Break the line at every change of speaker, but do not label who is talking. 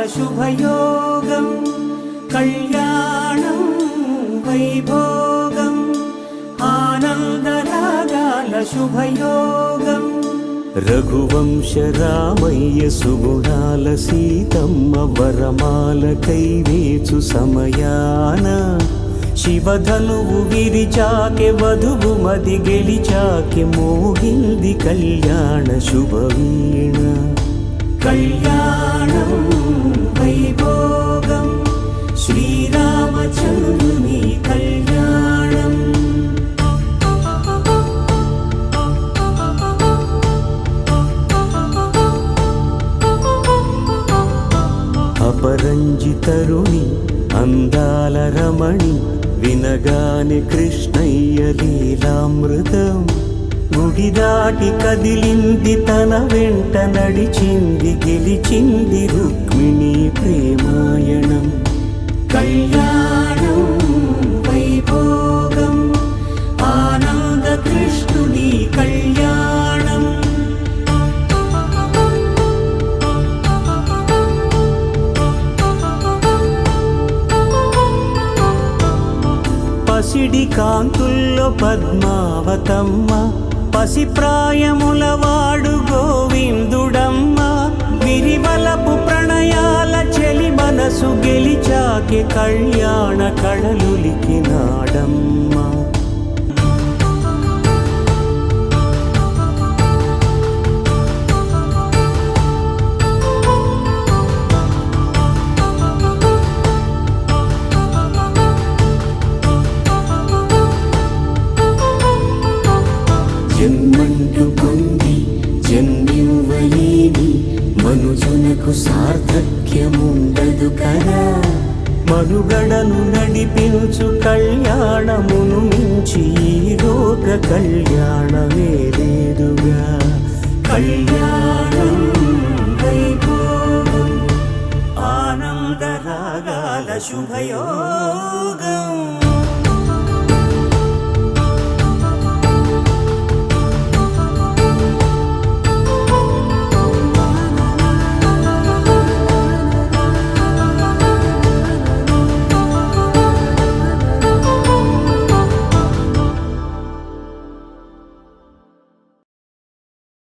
శుభయోగం కళ్యాణం వైభోగం ఆనందరాగాల శుభయోగం రఘువంశ రామయ్య సుగుణాల సీతమ్మ వరమాల కైవేచు సమయాన శివధనువు విరిచాకె వధువు మది గెలిచాకె మోగింది కళ్యాణ శుభవీణ కళ్యాణం వైభోగం శ్రీరామచంద్రుని కళ్యాణం అపరంజి తరుణి అందాల రమణి వినగానే కృష్ణయ్య లీలామృతం గుడి దాటి కదిలింది తన వెంట నడిచింది గెలిచింది రుక్మిణి ప్రేమాయణం కళ్యాణం వైభోగం ఆనంద కృష్ణుని కళ్యాణం పసిడి కాంతుల్లో పద్మావతమ్మ పసిప్రాయముల వాడు గోవిందుడమ్మ విరివలపు ప్రణయాల చెలి మనసు గెలిచాకే కళ్యాణ కళలులికినాడమ్మ జన్మంటూ పొంది జన్మివ్వలేని మనుజునకు సార్థక్యముండదు కదా మనుగడను నడిపించు కళ్యాణమును మించి ఈ లోక కళ్యాణమే లేదుగా కళ్యాణం వైభోగం ఆనందరాగాల శుభయోగం